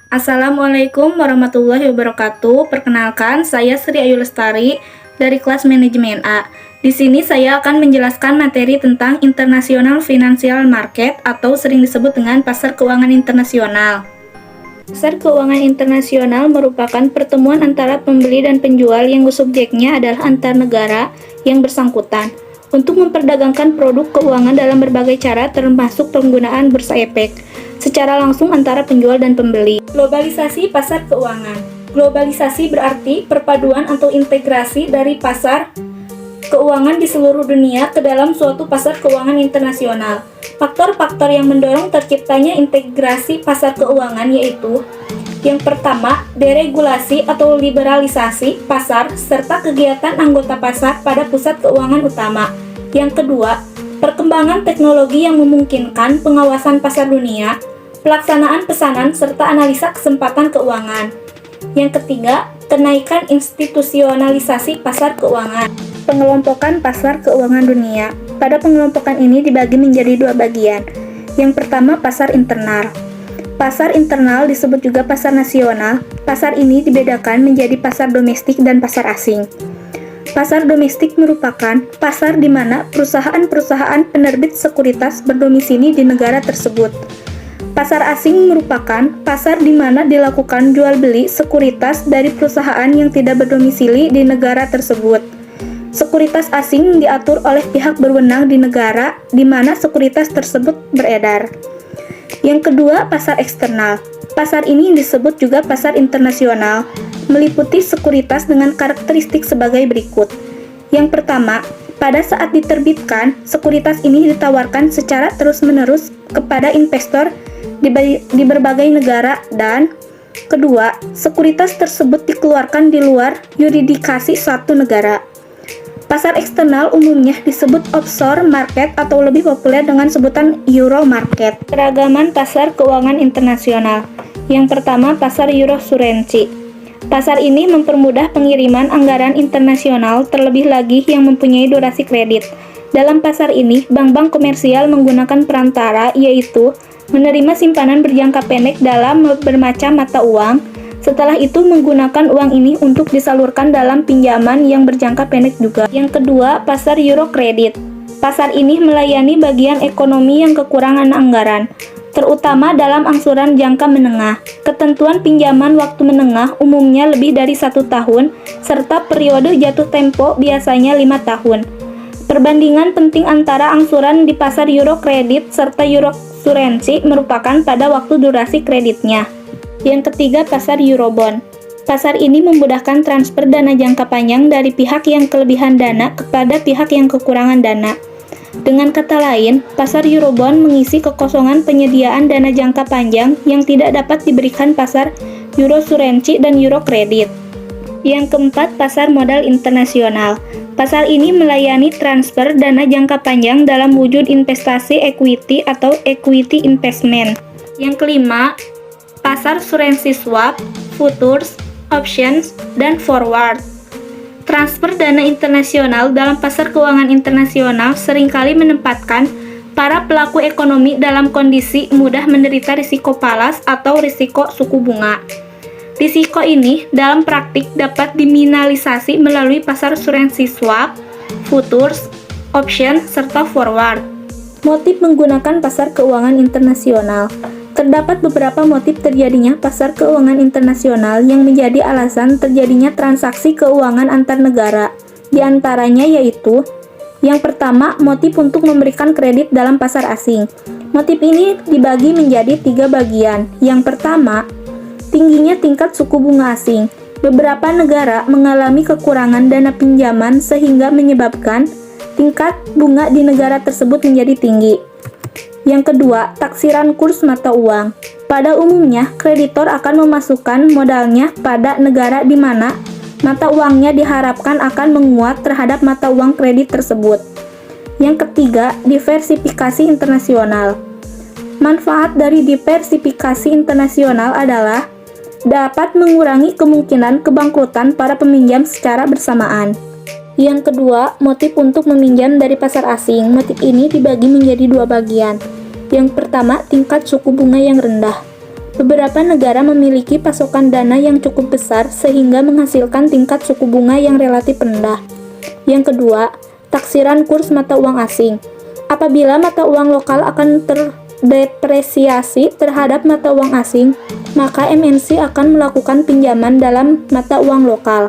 Assalamualaikum warahmatullahi wabarakatuh. Perkenalkan, saya Sri Ayu Lestari dari kelas Manajemen A. Di sini saya akan menjelaskan materi tentang International Financial Market atau sering disebut dengan pasar keuangan internasional. Pasar keuangan internasional merupakan pertemuan antara pembeli dan penjual yang subjeknya adalah antar negara yang bersangkutan untuk memperdagangkan produk keuangan dalam berbagai cara termasuk penggunaan bursa efek secara langsung antara penjual dan pembeli. Globalisasi pasar keuangan. Globalisasi berarti perpaduan atau integrasi dari pasar keuangan di seluruh dunia ke dalam suatu pasar keuangan internasional. Faktor-faktor yang mendorong terciptanya integrasi pasar keuangan yaitu: yang pertama, deregulasi atau liberalisasi pasar serta kegiatan anggota pasar pada pusat keuangan utama. Yang kedua, perkembangan teknologi yang memungkinkan pengawasan pasar dunia, pelaksanaan pesanan serta analisa kesempatan keuangan. Yang ketiga, kenaikan institusionalisasi pasar keuangan. Pengelompokan pasar keuangan dunia. Pada pengelompokan ini dibagi menjadi dua bagian. Yang pertama, pasar internal. Pasar internal disebut juga pasar nasional. Pasar ini dibedakan menjadi pasar domestik dan pasar asing. Pasar domestik merupakan pasar di mana perusahaan-perusahaan penerbit sekuritas berdomisili di negara tersebut. Pasar asing merupakan pasar di mana dilakukan jual beli sekuritas dari perusahaan yang tidak berdomisili di negara tersebut. Sekuritas asing diatur oleh pihak berwenang di negara di mana sekuritas tersebut beredar. Yang kedua, pasar eksternal. Pasar ini disebut juga pasar internasional, meliputi sekuritas dengan karakteristik sebagai berikut. Yang pertama, pada saat diterbitkan, sekuritas ini ditawarkan secara terus-menerus kepada investor di berbagai negara, dan kedua, sekuritas tersebut dikeluarkan di luar yurisdiksi suatu negara. Pasar eksternal umumnya disebut offshore market atau lebih populer dengan sebutan euro market. Keragaman pasar keuangan internasional. Yang pertama, pasar euro currency. Pasar ini mempermudah pengiriman anggaran internasional, terlebih lagi yang mempunyai durasi kredit. Dalam pasar ini, bank-bank komersial menggunakan perantara, yaitu menerima simpanan berjangka pendek dalam bermacam mata uang. Setelah itu menggunakan uang ini untuk disalurkan dalam pinjaman yang berjangka pendek juga. Yang kedua, pasar euro kredit. Pasar ini melayani bagian ekonomi yang kekurangan anggaran, terutama dalam angsuran jangka menengah. Ketentuan pinjaman waktu menengah umumnya lebih dari 1 tahun, serta periode jatuh tempo biasanya 5 tahun. Perbandingan penting antara angsuran di pasar euro kredit serta euro currency merupakan pada waktu durasi kreditnya. Yang ketiga, pasar Eurobond. Pasar ini memudahkan transfer dana jangka panjang dari pihak yang kelebihan dana kepada pihak yang kekurangan dana. Dengan kata lain, pasar Eurobond mengisi kekosongan penyediaan dana jangka panjang yang tidak dapat diberikan pasar euro currency dan euro kredit. Yang keempat, pasar modal internasional. Pasar ini melayani transfer dana jangka panjang dalam wujud investasi equity atau equity investment. Yang kelima, pasar currency swap, futures, options, dan forward. Transfer dana internasional dalam pasar keuangan internasional seringkali menempatkan para pelaku ekonomi dalam kondisi mudah menderita risiko falas atau risiko suku bunga. Risiko ini dalam praktik dapat diminimalisasi melalui pasar currency swap, futures, option, serta forward. Motif menggunakan pasar keuangan internasional. Terdapat beberapa motif terjadinya pasar keuangan internasional yang menjadi alasan terjadinya transaksi keuangan antar negara. Di antaranya yaitu: yang pertama, motif untuk memberikan kredit dalam pasar asing. Motif ini dibagi menjadi 3 bagian. Yang pertama, tingginya tingkat suku bunga asing. Beberapa negara mengalami kekurangan dana pinjaman sehingga menyebabkan tingkat bunga di negara tersebut menjadi tinggi. Yang kedua, taksiran kurs mata uang. Pada umumnya, kreditor akan memasukkan modalnya pada negara di mana mata uangnya diharapkan akan menguat terhadap mata uang kredit tersebut. Yang ketiga, diversifikasi internasional. Manfaat dari diversifikasi internasional adalah dapat mengurangi kemungkinan kebangkrutan para peminjam secara bersamaan. Yang kedua, motif untuk meminjam dari pasar asing. Motif ini dibagi menjadi 2 bagian. Yang pertama, tingkat suku bunga yang rendah. Beberapa negara memiliki pasokan dana yang cukup besar sehingga menghasilkan tingkat suku bunga yang relatif rendah. Yang kedua, taksiran kurs mata uang asing. Apabila mata uang lokal akan terdepresiasi terhadap mata uang asing, maka MNC akan melakukan pinjaman dalam mata uang lokal.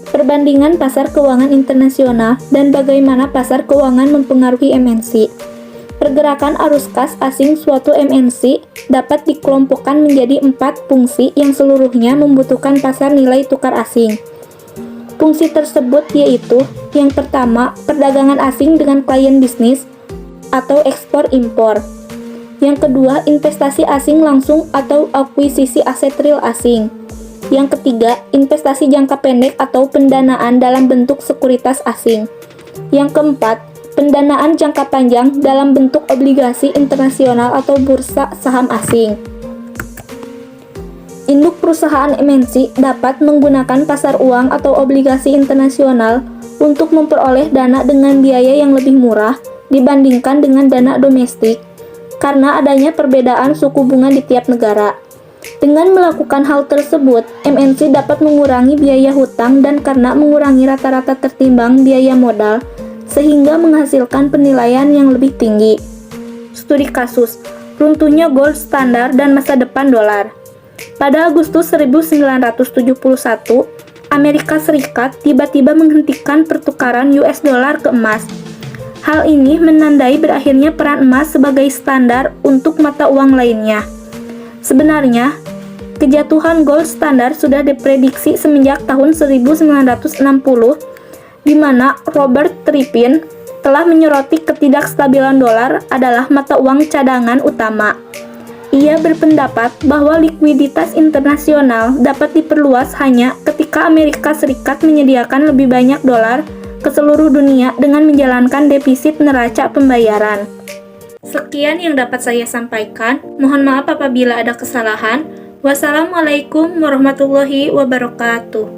Perbandingan pasar keuangan internasional dan bagaimana pasar keuangan mempengaruhi MNC. Pergerakan arus kas asing suatu MNC dapat dikelompokkan menjadi 4 fungsi yang seluruhnya membutuhkan pasar nilai tukar asing. Fungsi tersebut yaitu, yang pertama, perdagangan asing dengan klien bisnis atau ekspor-impor. Yang kedua, investasi asing langsung atau akuisisi aset real asing. Yang ketiga, investasi jangka pendek atau pendanaan dalam bentuk sekuritas asing. Yang keempat, pendanaan jangka panjang dalam bentuk obligasi internasional atau bursa saham asing. Induk perusahaan MNC dapat menggunakan pasar uang atau obligasi internasional untuk memperoleh dana dengan biaya yang lebih murah dibandingkan dengan dana domestik karena adanya perbedaan suku bunga di tiap negara. Dengan melakukan hal tersebut, MNC dapat mengurangi biaya hutang dan karena mengurangi rata-rata tertimbang biaya modal, sehingga menghasilkan penilaian yang lebih tinggi. Studi kasus, runtuhnya gold standar dan masa depan dolar. Pada Agustus 1971, Amerika Serikat tiba-tiba menghentikan pertukaran US dollar ke emas. Hal ini menandai berakhirnya peran emas sebagai standar untuk mata uang lainnya. Sebenarnya, kejatuhan gold standar sudah diprediksi semenjak tahun 1960, di mana Robert Trippin telah menyoroti ketidakstabilan dolar adalah mata uang cadangan utama. Ia berpendapat bahwa likuiditas internasional dapat diperluas hanya ketika Amerika Serikat menyediakan lebih banyak dolar ke seluruh dunia dengan menjalankan defisit neraca pembayaran. Sekian yang dapat saya sampaikan. Mohon maaf apabila ada kesalahan. Wassalamualaikum warahmatullahi wabarakatuh.